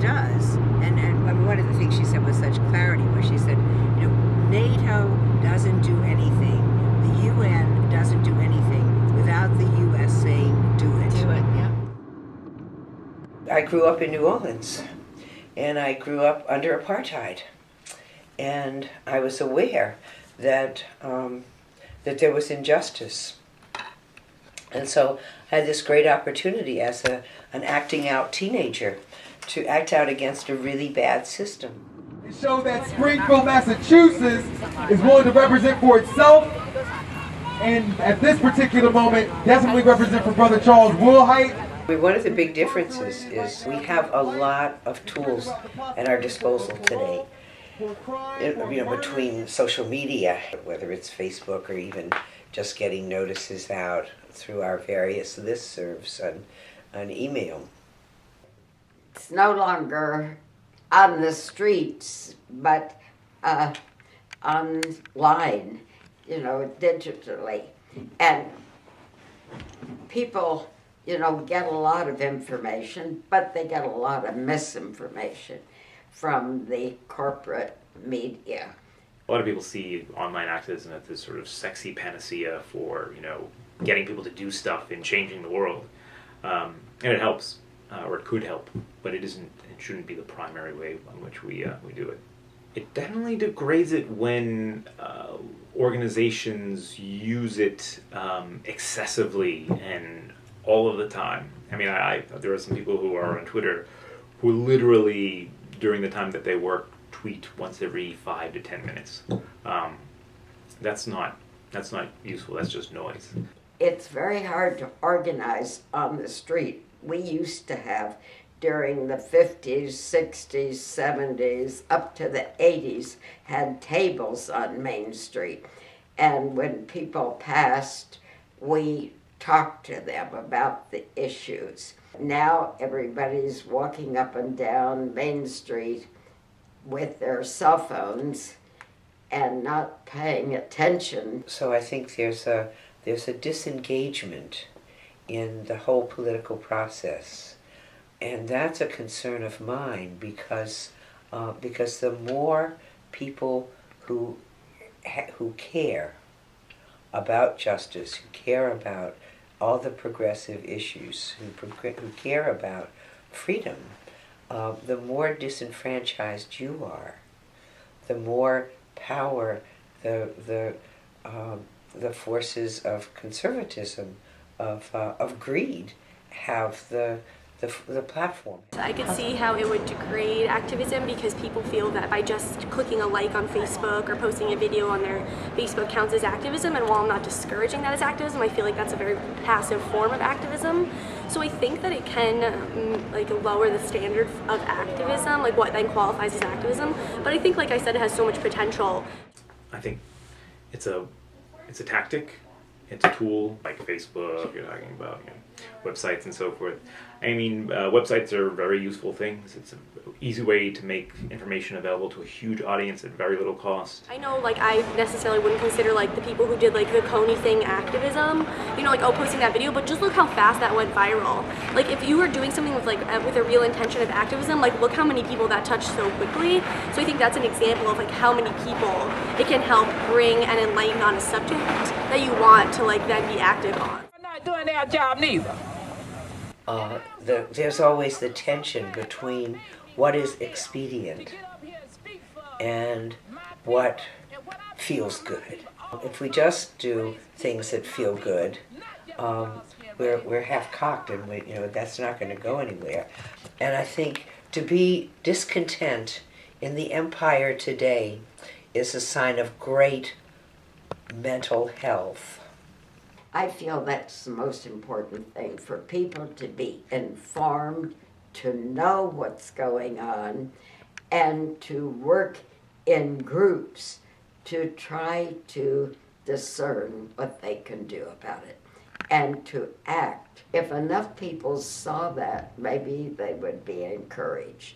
does. And I mean, one of the things she said with such clarity was she said, you know, NATO doesn't do anything, the UN doesn't do anything without the US saying do it. Do it, yeah. I grew up in New Orleans, and I grew up under apartheid, and I was aware that that there was injustice, and so I had this great opportunity as an acting out teenager to act out against a really bad system. It showed that Springfield, Massachusetts is willing to represent for itself, and at this particular moment, definitely represent for Brother Charles Woolhite. One of the big differences is we have a lot of tools at our disposal today. You know, between social media, whether it's Facebook or even just getting notices out through our various listservs on email. It's no longer on the streets, but online, you know, digitally. And people, you know, get a lot of information, but they get a lot of misinformation from the corporate media. A lot of people see online activism as this sort of sexy panacea for, you know, getting people to do stuff and changing the world. And it helps, or it could help, but it shouldn't be the primary way in which we do it. It definitely degrades it when organizations use it excessively and all of the time. I mean, there are some people who are on Twitter who literally, during the time that they work, tweet once every 5 to 10 minutes. That's not useful. That's just noise. It's very hard to organize on the street. We used to have, during the 50s, 60s, 70s, up to the 80s, had tables on Main Street. And when people passed, we talked to them about the issues. Now everybody's walking up and down Main Street with their cell phones and not paying attention. So I think there's a disengagement in the whole political process, and that's a concern of mine because the more people who care about justice, who care about all the progressive issues, who care about freedom, the more disenfranchised you are, the more power the forces of conservatism, of greed, have the platform. I could see how it would degrade activism because people feel that by just clicking a like on Facebook or posting a video on their Facebook counts as activism, and while I'm not discouraging that as activism, I feel like that's a very passive form of activism. So I think that it can like lower the standard of activism, like what then qualifies as activism. But I think, like I said, it has so much potential. I think it's a tactic. It's a tool like Facebook. You're talking about, you know, websites and so forth. I mean, websites are very useful things. It's an easy way to make information available to a huge audience at very little cost. I know, like, I necessarily wouldn't consider, like, the people who did, like, the Coney thing activism, you know, like, oh, posting that video, but just look how fast that went viral. Like, if you were doing something with, like, with a real intention of activism, like, look how many people that touched so quickly. So I think that's an example of, like, how many people it can help bring and enlighten on a subject that you want to, like, then be active on. We're not doing their job neither. There's always the tension between what is expedient and what feels good. If we just do things that feel good, we're half-cocked, and that's not going to go anywhere. And I think to be discontent in the empire today is a sign of great mental health. I feel that's the most important thing, for people to be informed, to know what's going on, and to work in groups to try to discern what they can do about it and to act. If enough people saw that, maybe they would be encouraged.